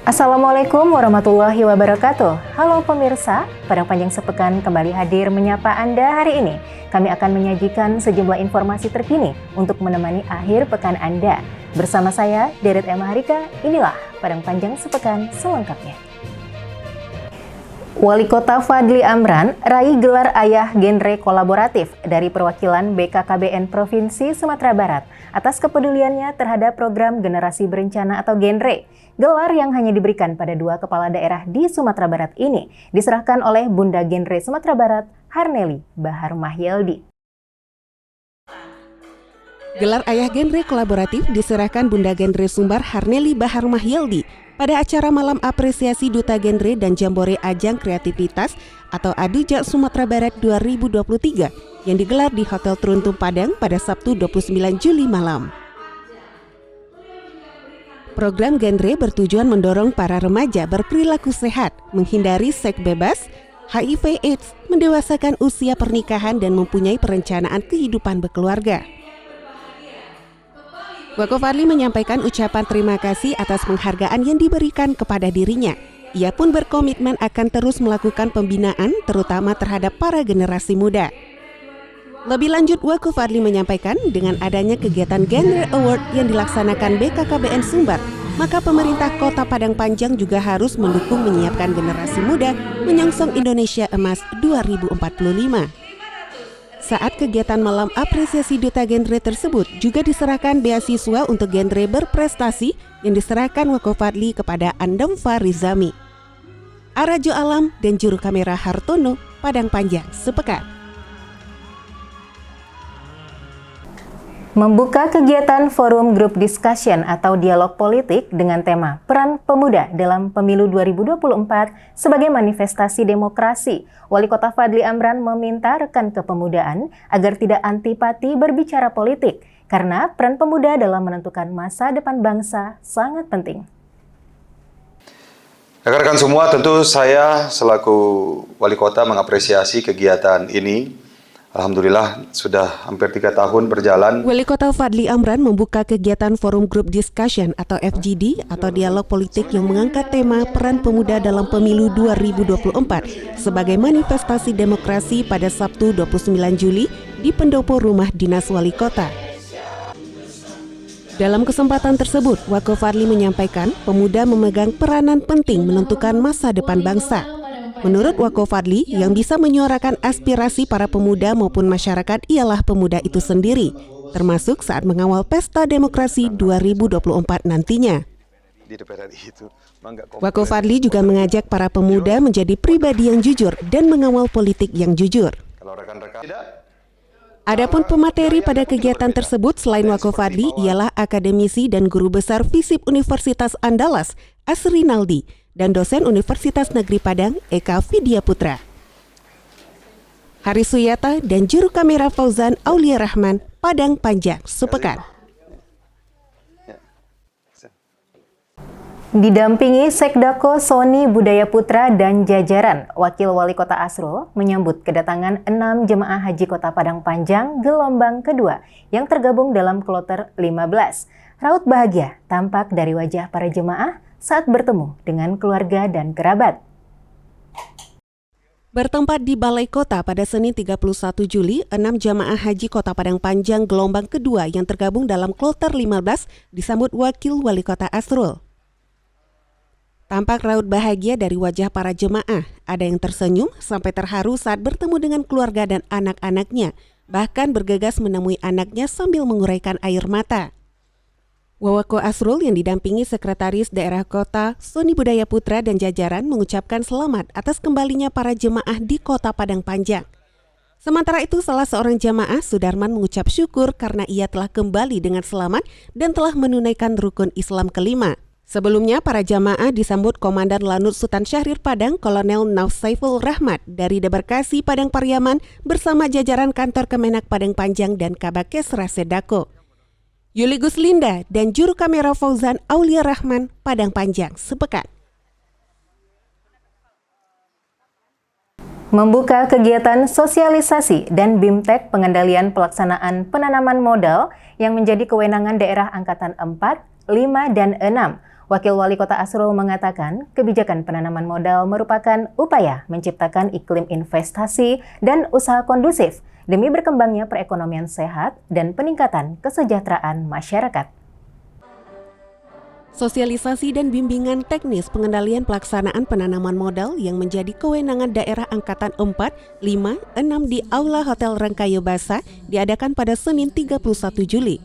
Assalamualaikum warahmatullahi wabarakatuh. Halo pemirsa, Padang Panjang Sepekan kembali hadir menyapa Anda hari ini. Kami akan menyajikan sejumlah informasi terkini untuk menemani akhir pekan Anda. Bersama saya, Deret M. Harika, inilah Padang Panjang Sepekan selengkapnya. Wali Kota Fadly Amran raih gelar Ayah Genre Kolaboratif dari perwakilan BKKBN Provinsi Sumatera Barat atas kepeduliannya terhadap program Generasi Berencana atau Genre. Gelar yang hanya diberikan pada 2 kepala daerah di Sumatera Barat ini diserahkan oleh Bunda Genre Sumatera Barat, Harnely Bahar Mahyeldi. Gelar Ayah Genre Kolaboratif diserahkan Bunda Genre Sumbar Harnely Bahar Mahyeldi pada acara Malam Apresiasi Duta Genre dan Jambore Ajang Kreativitas atau ADUJA Sumatera Barat 2023 yang digelar di Hotel Truntum Padang pada Sabtu 29 Juli malam. Program Genre bertujuan mendorong para remaja berperilaku sehat, menghindari seks bebas, HIV/AIDS, mendewasakan usia pernikahan dan mempunyai perencanaan kehidupan berkeluarga. Wako Fadly menyampaikan ucapan terima kasih atas penghargaan yang diberikan kepada dirinya. Ia pun berkomitmen akan terus melakukan pembinaan terutama terhadap para generasi muda. Lebih lanjut, Wako Fadly menyampaikan dengan adanya kegiatan Genre Award yang dilaksanakan BKKBN Sumbar, maka pemerintah Kota Padang Panjang juga harus mendukung menyiapkan generasi muda menyongsong Indonesia Emas 2045. Saat kegiatan Malam Apresiasi Duta Genre tersebut juga diserahkan beasiswa untuk genre berprestasi yang diserahkan Wako Fadly kepada Andamfa Rizami, Arajo Alam, dan juru kamera Hartono, Padang Panjang Sepekan. Membuka kegiatan Forum Group Discussion atau dialog politik dengan tema Peran Pemuda dalam Pemilu 2024 sebagai manifestasi demokrasi, Wali Kota Fadly Amran meminta rekan kepemudaan agar tidak antipati berbicara politik karena peran pemuda dalam menentukan masa depan bangsa sangat penting. Rekan-rekan semua, tentu saya selaku Wali Kota mengapresiasi kegiatan ini. Alhamdulillah sudah hampir 3 tahun berjalan. Wali Kota Fadly Amran membuka kegiatan Forum Group Discussion atau FGD atau dialog politik yang mengangkat tema peran pemuda dalam pemilu 2024 sebagai manifestasi demokrasi pada Sabtu 29 Juli di pendopo rumah dinas Wali Kota. Dalam kesempatan tersebut, Wako Fadly menyampaikan pemuda memegang peranan penting menentukan masa depan bangsa. Menurut Wako Fadly, yang bisa menyuarakan aspirasi para pemuda maupun masyarakat ialah pemuda itu sendiri, termasuk saat mengawal Pesta Demokrasi 2024 nantinya. Wako Fadly juga mengajak para pemuda menjadi pribadi yang jujur dan mengawal politik yang jujur. Adapun pemateri pada kegiatan tersebut selain Wako Fadly ialah akademisi dan guru besar FISIP Universitas Andalas, Asri Naldi, dan dosen Universitas Negeri Padang, Eka Vidya Putra. Haris Suyata dan juru kamera Fauzan Aulia Rahman, Padang Panjang Sepekan. Didampingi Sekdako Sony Budaya Putra dan jajaran, Wakil Wali Kota Asrul menyambut kedatangan 6 jemaah haji Kota Padang Panjang gelombang kedua yang tergabung dalam kloter 15. Raut bahagia tampak dari wajah para jemaah saat bertemu dengan keluarga dan kerabat. Bertempat di Balai Kota pada Senin 31 Juli, 6 jamaah haji Kota Padang Panjang gelombang kedua yang tergabung dalam kloter 15 disambut Wakil Wali Kota Asrul. Tampak raut bahagia dari wajah para jemaah, ada yang tersenyum sampai terharu saat bertemu dengan keluarga dan anak-anaknya, bahkan bergegas menemui anaknya sambil menguraikan air mata. Wawako Asrul yang didampingi Sekretaris Daerah Kota, Sony Budaya Putra dan jajaran mengucapkan selamat atas kembalinya para jemaah di Kota Padang Panjang. Sementara itu, salah seorang jamaah, Sudarman, mengucap syukur karena ia telah kembali dengan selamat dan telah menunaikan rukun Islam kelima. Sebelumnya, para jamaah disambut Komandan Lanut Sultan Syahrir Padang, Kolonel Nauf Saiful Rahmat dari Debarkasi Padang Pariaman bersama jajaran kantor Kemenak Padang Panjang dan Kabakes Rasedako. Yuli Guslinda dan juru kamera Fauzan Aulia Rahman, Padang Panjang Sepekan. Membuka kegiatan sosialisasi dan BIMTEK pengendalian pelaksanaan penanaman modal yang menjadi kewenangan daerah Angkatan 4, 5, dan 6. Wakil Wali Kota Asrul mengatakan kebijakan penanaman modal merupakan upaya menciptakan iklim investasi dan usaha kondusif demi berkembangnya perekonomian sehat dan peningkatan kesejahteraan masyarakat. Sosialisasi dan bimbingan teknis pengendalian pelaksanaan penanaman modal yang menjadi kewenangan daerah Angkatan 4, 5, 6 di Aula Hotel Rangkayo Basa diadakan pada Senin 31 Juli.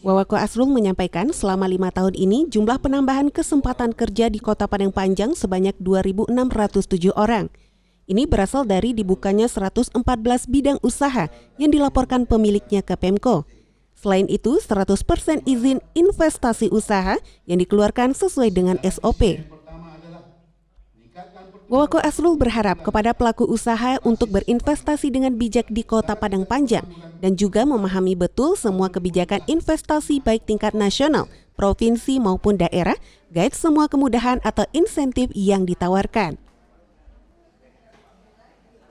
Wawako Asrul menyampaikan selama 5 tahun ini jumlah penambahan kesempatan kerja di Kota Padang Panjang sebanyak 2.607 orang. Ini berasal dari dibukanya 114 bidang usaha yang dilaporkan pemiliknya ke Pemko. Selain itu, 100% izin investasi usaha yang dikeluarkan sesuai dengan SOP. Wawako Asrul berharap kepada pelaku usaha untuk berinvestasi dengan bijak di Kota Padang Panjang dan juga memahami betul semua kebijakan investasi baik tingkat nasional, provinsi maupun daerah, guide semua kemudahan atau insentif yang ditawarkan.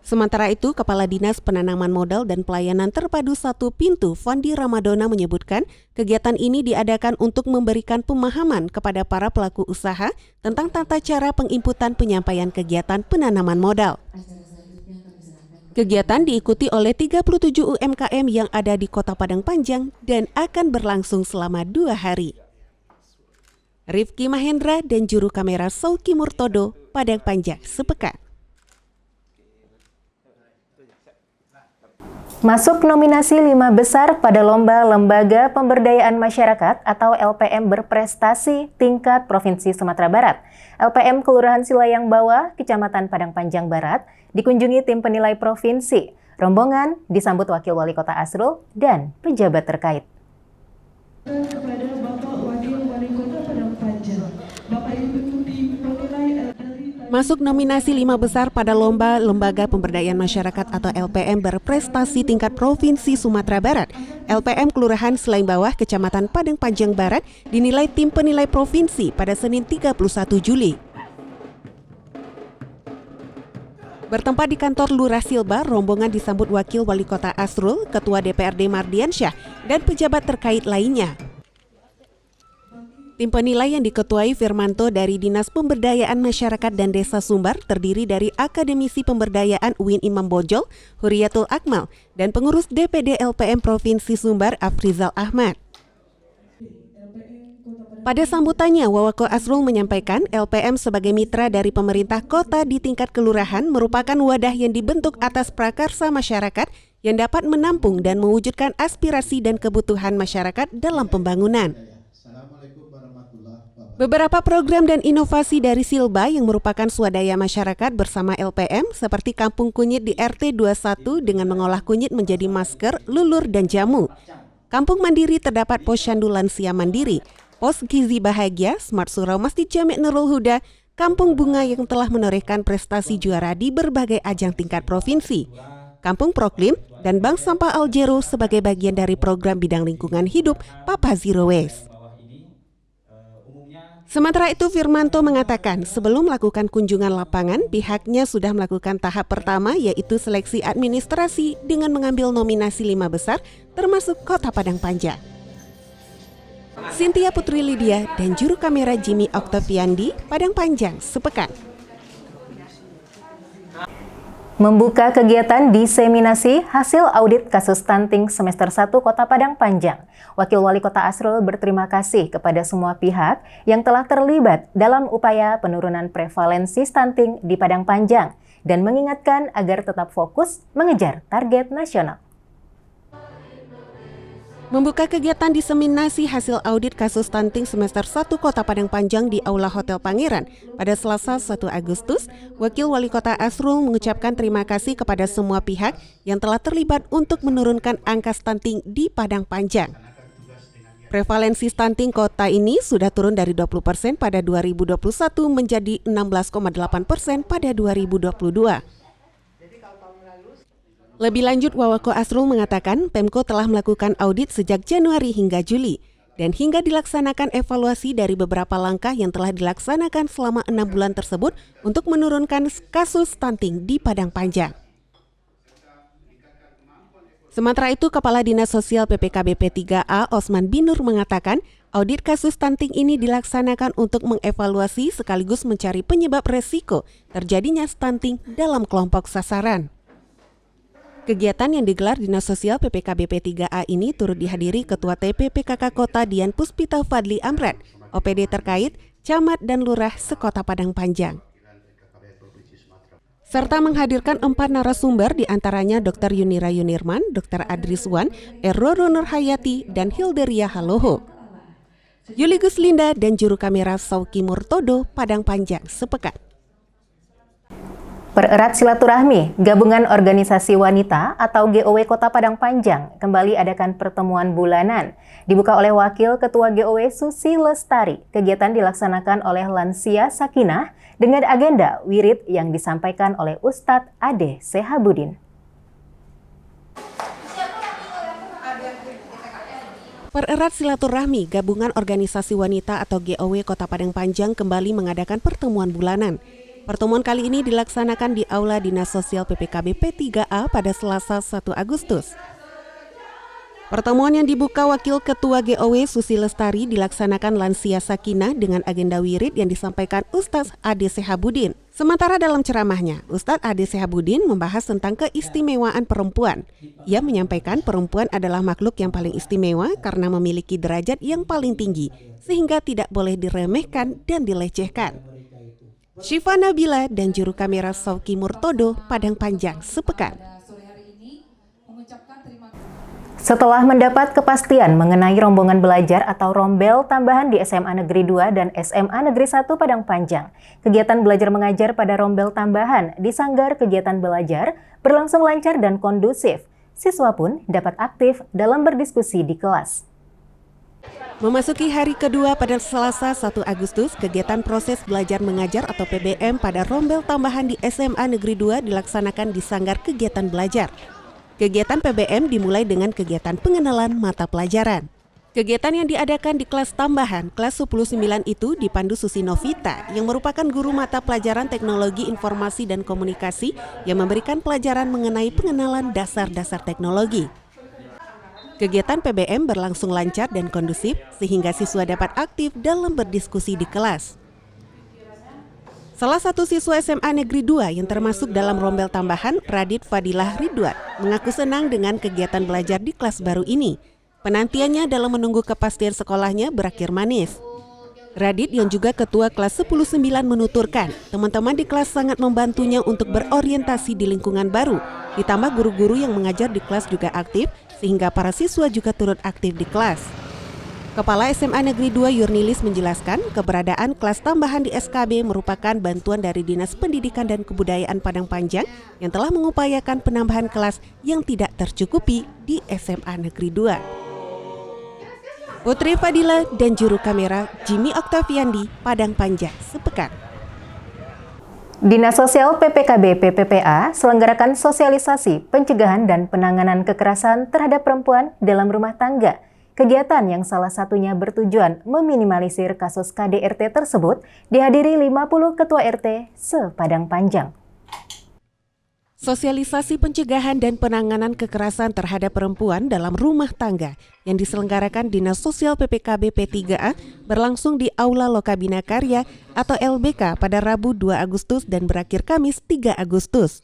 Sementara itu, Kepala Dinas Penanaman Modal dan Pelayanan Terpadu Satu Pintu, Fandi Ramadona menyebutkan kegiatan ini diadakan untuk memberikan pemahaman kepada para pelaku usaha tentang tata cara penginputan penyampaian kegiatan penanaman modal. Kegiatan diikuti oleh 37 UMKM yang ada di Kota Padang Panjang dan akan berlangsung selama 2 hari. Rifki Mahendra dan juru kamera Sauki Murtodo, Padang Panjang sepekan. Masuk nominasi 5 besar pada Lomba Lembaga Pemberdayaan Masyarakat atau LPM berprestasi tingkat Provinsi Sumatera Barat. LPM Kelurahan Silayang Bawah, Kecamatan Padang Panjang Barat, dikunjungi tim penilai provinsi. Rombongan disambut Wakil Wali Kota Asrul dan pejabat terkait. Kepada Bapak Wakil Wali Kota Padang Panjang, Bapak Ibu tim penilai Masuk nominasi 5 besar pada Lomba Lembaga Pemberdayaan Masyarakat atau LPM berprestasi tingkat Provinsi Sumatera Barat. LPM Kelurahan Silayang Bawah, Kecamatan Padang Panjang Barat dinilai tim penilai provinsi pada Senin 31 Juli. Bertempat di kantor Lurah Silba, rombongan disambut Wakil Wali Kota Asrul, Ketua DPRD Mardiansyah, dan pejabat terkait lainnya. Tim penilai yang diketuai Firmanto dari Dinas Pemberdayaan Masyarakat dan Desa Sumbar terdiri dari akademisi pemberdayaan UIN Imam Bonjol, Huriyatul Akmal, dan pengurus DPD LPM Provinsi Sumbar Afrizal Ahmad. Pada sambutannya, Wawako Asrul menyampaikan LPM sebagai mitra dari pemerintah kota di tingkat kelurahan merupakan wadah yang dibentuk atas prakarsa masyarakat yang dapat menampung dan mewujudkan aspirasi dan kebutuhan masyarakat dalam pembangunan. Beberapa program dan inovasi dari Silba yang merupakan swadaya masyarakat bersama LPM seperti Kampung Kunyit di RT 21 dengan mengolah kunyit menjadi masker, lulur, dan jamu. Kampung Mandiri terdapat posyandu lansia mandiri, pos gizi bahagia, Smart Surau Masjid Jami' Nurul Huda, Kampung Bunga yang telah menorehkan prestasi juara di berbagai ajang tingkat provinsi, Kampung Proklim, dan Bank Sampah Aljero sebagai bagian dari program bidang lingkungan hidup Papa Zero Waste. Sementara itu, Firmanto mengatakan sebelum melakukan kunjungan lapangan, pihaknya sudah melakukan tahap pertama yaitu seleksi administrasi dengan mengambil nominasi 5 besar termasuk Kota Padang Panjang. Cynthia Putri Lydia dan juru kamera Jimmy Octaviandi, Padang Panjang sepekan. Membuka kegiatan diseminasi hasil audit kasus stunting semester 1 Kota Padang Panjang. Wakil Wali Kota Asrul berterima kasih kepada semua pihak yang telah terlibat dalam upaya penurunan prevalensi stunting di Padang Panjang dan mengingatkan agar tetap fokus mengejar target nasional. Membuka kegiatan diseminasi hasil audit kasus stunting semester 1 Kota Padang Panjang di Aula Hotel Pangeran pada Selasa 1 Agustus, Wakil Wali Kota Asrul mengucapkan terima kasih kepada semua pihak yang telah terlibat untuk menurunkan angka stunting di Padang Panjang. Prevalensi stunting kota ini sudah turun dari 20% pada 2021 menjadi 16,8% pada 2022. Lebih lanjut, Wawako Asrul mengatakan Pemko telah melakukan audit sejak Januari hingga Juli dan hingga dilaksanakan evaluasi dari beberapa langkah yang telah dilaksanakan selama 6 bulan tersebut untuk menurunkan kasus stunting di Padang Panjang. Sementara itu, Kepala Dinas Sosial PPKB P3A Osman Binur mengatakan Audit kasus stunting ini dilaksanakan untuk mengevaluasi sekaligus mencari penyebab resiko terjadinya stunting dalam kelompok sasaran. Kegiatan yang digelar Dinas Sosial PPKB P3A ini turut dihadiri Ketua TPPKK Kota Dian Puspita Fadli Amran, OPD terkait, Camat dan Lurah sekota Padang Panjang. Serta menghadirkan 4 narasumber diantaranya Dr. Yunira Yunirman, Dr. Adriswan, Roro Nurhayati, dan Hilderia Haloho. Yuli Guslinda dan juru kamera Sauki Murtodo, Padang Panjang sepekan. Pererat silaturahmi, Gabungan Organisasi Wanita atau GOW Kota Padang Panjang kembali adakan pertemuan bulanan. Dibuka oleh Wakil Ketua GOW Susi Lestari, kegiatan dilaksanakan oleh Lansia Sakinah dengan agenda wirid yang disampaikan oleh Ustadz Ade Sehabudin. Pererat silaturahmi, Gabungan Organisasi Wanita atau GOW Kota Padang Panjang kembali mengadakan pertemuan bulanan. Pertemuan kali ini dilaksanakan di Aula Dinas Sosial PPKB P3A pada Selasa 1 Agustus. Pertemuan yang dibuka Wakil Ketua GOW Susi Lestari dilaksanakan Lansia Sakinah dengan agenda wirid yang disampaikan Ustadz Ade Sehabudin. Sementara dalam ceramahnya, Ustadz Ade Sehabudin membahas tentang keistimewaan perempuan. Ia menyampaikan perempuan adalah makhluk yang paling istimewa karena memiliki derajat yang paling tinggi, sehingga tidak boleh diremehkan dan dilecehkan. Syifa Nabila dan juru kamera Sauki Murtodo, Padang Panjang sepekan. Setelah mendapat kepastian mengenai rombongan belajar atau rombel tambahan di SMA Negeri 2 dan SMA Negeri 1 Padang Panjang, kegiatan belajar mengajar pada rombel tambahan di Sanggar Kegiatan Belajar berlangsung lancar dan kondusif. Siswa pun dapat aktif dalam berdiskusi di kelas. Memasuki hari kedua pada Selasa 1 Agustus, kegiatan proses belajar mengajar atau PBM pada rombel tambahan di SMA Negeri 2 dilaksanakan di Sanggar Kegiatan Belajar. Kegiatan PBM dimulai dengan kegiatan pengenalan mata pelajaran. Kegiatan yang diadakan di kelas tambahan, kelas 10-9 itu dipandu Susi Novita yang merupakan guru mata pelajaran Teknologi Informasi dan Komunikasi yang memberikan pelajaran mengenai pengenalan dasar-dasar teknologi. Kegiatan PBM berlangsung lancar dan kondusif sehingga siswa dapat aktif dalam berdiskusi di kelas. Salah satu siswa SMA Negeri 2 yang termasuk dalam rombel tambahan, Radit Fadilah Ridwan, mengaku senang dengan kegiatan belajar di kelas baru ini. Penantiannya dalam menunggu kepastian sekolahnya berakhir manis. Radit yang juga ketua kelas 10-9 menuturkan, teman-teman di kelas sangat membantunya untuk berorientasi di lingkungan baru. Ditambah guru-guru yang mengajar di kelas juga aktif, sehingga para siswa juga turut aktif di kelas. Kepala SMA Negeri 2 Yurnilis menjelaskan keberadaan kelas tambahan di SKB merupakan bantuan dari Dinas Pendidikan dan Kebudayaan Padang Panjang yang telah mengupayakan penambahan kelas yang tidak tercukupi di SMA Negeri 2. Putri Fadila dan juru kamera Jimmy Oktaviandi, Padang Panjang sepekan. Dinas Sosial PPKB PPPA selenggarakan sosialisasi pencegahan dan penanganan kekerasan terhadap perempuan dalam rumah tangga. Kegiatan yang salah satunya bertujuan meminimalisir kasus KDRT tersebut dihadiri 50 ketua RT se-Padang Panjang. Sosialisasi pencegahan dan penanganan kekerasan terhadap perempuan dalam rumah tangga yang diselenggarakan Dinas Sosial PPKB P3A berlangsung di Aula Lokabina Karya atau LBK pada Rabu 2 Agustus dan berakhir Kamis 3 Agustus.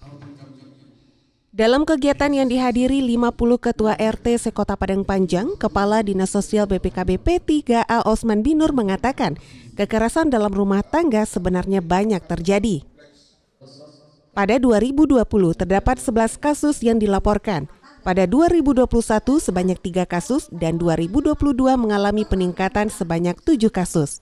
Dalam kegiatan yang dihadiri 50 ketua RT sekota Padang Panjang, Kepala Dinas Sosial BPKB P3A Osman Binur mengatakan, kekerasan dalam rumah tangga sebenarnya banyak terjadi. Pada 2020 terdapat 11 kasus yang dilaporkan. Pada 2021 sebanyak 3 kasus dan 2022 mengalami peningkatan sebanyak 7 kasus.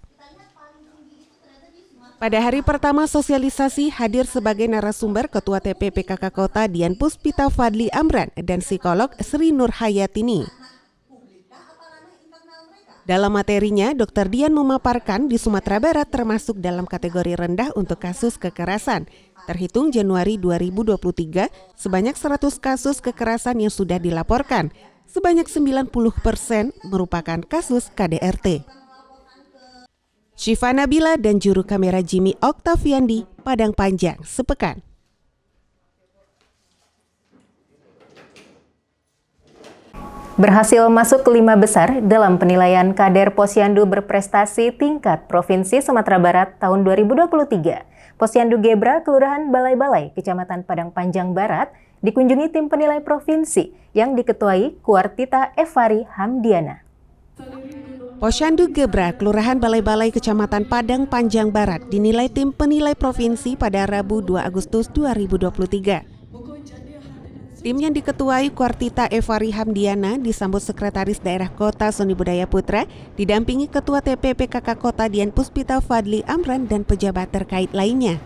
Pada hari pertama sosialisasi hadir sebagai narasumber Ketua TPPKK Kota Dian Puspita Fadli Amran dan psikolog Sri Nurhayatini. Dalam materinya, Dr. Dian memaparkan di Sumatera Barat termasuk dalam kategori rendah untuk kasus kekerasan. Terhitung Januari 2023, sebanyak 100 kasus kekerasan yang sudah dilaporkan. Sebanyak 90% merupakan kasus KDRT. Syifa Nabila dan juru kamera Jimmy Oktaviandi, Padang Panjang sepekan. Berhasil masuk ke 5 besar dalam penilaian kader Posyandu berprestasi tingkat Provinsi Sumatera Barat tahun 2023. Posyandu Gebra, Kelurahan Balai-Balai, Kecamatan Padang Panjang Barat, dikunjungi tim penilai provinsi yang diketuai Kuartita Evari Hamdiana. Posyandu Gebra, Kelurahan Balai-Balai, Kecamatan Padang Panjang Barat, dinilai tim penilai provinsi pada Rabu 2 Agustus 2023. Tim yang diketuai Kuartita Evari Hamdiana disambut Sekretaris Daerah Kota Seni Budaya Putra, didampingi Ketua TPPKK Kota Dian Puspita Fadli Amran dan pejabat terkait lainnya.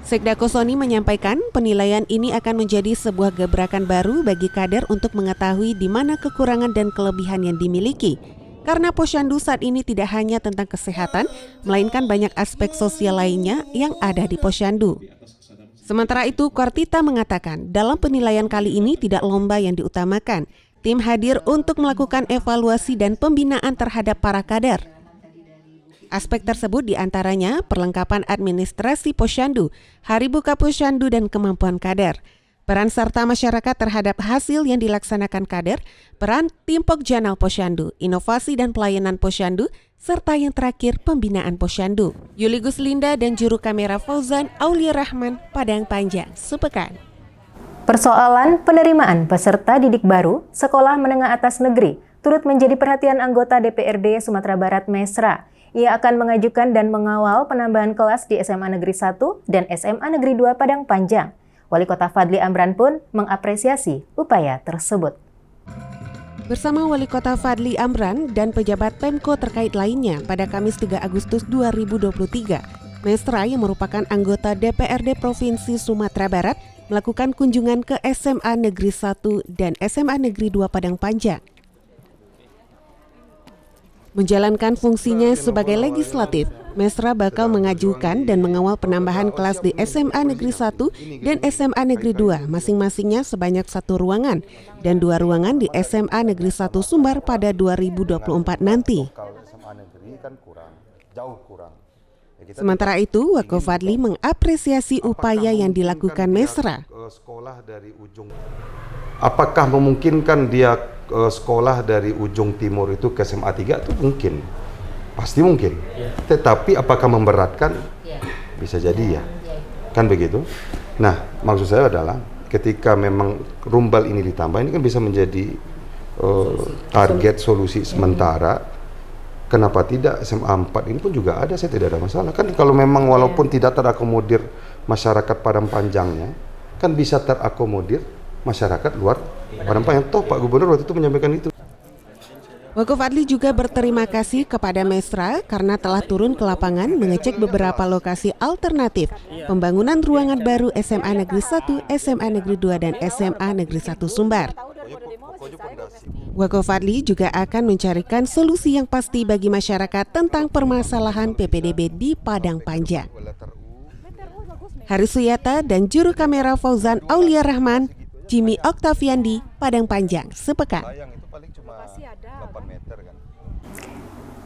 Sekdako Soni menyampaikan penilaian ini akan menjadi sebuah gebrakan baru bagi kader untuk mengetahui di mana kekurangan dan kelebihan yang dimiliki. Karena Posyandu saat ini tidak hanya tentang kesehatan, melainkan banyak aspek sosial lainnya yang ada di Posyandu. Sementara itu, Kuartita mengatakan dalam penilaian kali ini tidak lomba yang diutamakan. Tim hadir untuk melakukan evaluasi dan pembinaan terhadap para kader. Aspek tersebut diantaranya perlengkapan administrasi Posyandu, hari buka Posyandu dan kemampuan kader. Peran serta masyarakat terhadap hasil yang dilaksanakan kader, peran tim Pokjanal Posyandu, inovasi dan pelayanan Posyandu, serta yang terakhir pembinaan Posyandu. Yuli Guslinda dan juru kamera Fauzan Aulia Rahman, Padang Panjang, sepekan. Persoalan penerimaan peserta didik baru Sekolah Menengah Atas Negeri turut menjadi perhatian anggota DPRD Sumatera Barat Mesra. Ia akan mengajukan dan mengawal penambahan kelas di SMA Negeri 1 dan SMA Negeri 2 Padang Panjang. Wali Kota Fadli Amran pun mengapresiasi upaya tersebut. Bersama Wali Kota Fadli Amran dan pejabat Pemko terkait lainnya pada Kamis 3 Agustus 2023, Mesra yang merupakan anggota DPRD Provinsi Sumatera Barat melakukan kunjungan ke SMA Negeri 1 dan SMA Negeri 2 Padang Panjang. Menjalankan fungsinya sebagai legislatif, Mesra bakal mengajukan dan mengawal penambahan kelas di SMA Negeri 1 dan SMA Negeri 2, masing-masingnya sebanyak 1 ruangan, dan 2 ruangan di SMA Negeri 1 Sumbar pada 2024 nanti. Sementara itu, Wako Fadli mengapresiasi upaya yang dilakukan Mesra. Apakah memungkinkan dia sekolah dari ujung timur itu ke SMA 3 itu mungkin, pasti mungkin. Tetapi apakah memberatkan? Bisa jadi ya, kan begitu. Nah, maksud saya adalah ketika memang rumbal ini ditambah, ini kan bisa menjadi target solusi sementara. Kenapa tidak SMA 4 ini pun juga ada, saya tidak ada masalah. Kan kalau memang walaupun tidak terakomodir masyarakat Padang Panjangnya, kan bisa terakomodir masyarakat luar Padang Panjang. Toh Pak Gubernur waktu itu menyampaikan itu. Wako Fadli juga berterima kasih kepada Mesra karena telah turun ke lapangan mengecek beberapa lokasi alternatif pembangunan ruangan baru SMA Negeri 1, SMA Negeri 2, dan SMA Negeri 1 Sumbar. Wako Fadli juga akan mencarikan solusi yang pasti bagi masyarakat tentang permasalahan PPDB di Padang Panjang. Haris Suyata dan juru kamera Fauzan Aulia Rahman, Jimmy Oktaviandi, Padang Panjang, sepekan.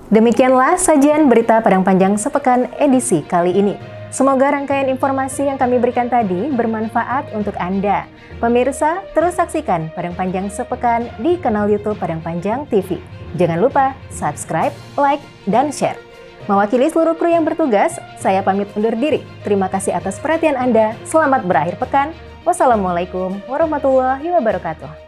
Demikianlah sajian berita Padang Panjang sepekan edisi kali ini. Semoga rangkaian informasi yang kami berikan tadi bermanfaat untuk Anda. Pemirsa, terus saksikan Padang Panjang sepekan di kanal YouTube Padang Panjang TV. Jangan lupa subscribe, like, dan share. Mewakili seluruh kru yang bertugas, saya pamit undur diri. Terima kasih atas perhatian Anda. Selamat berakhir pekan. Wassalamualaikum warahmatullahi wabarakatuh.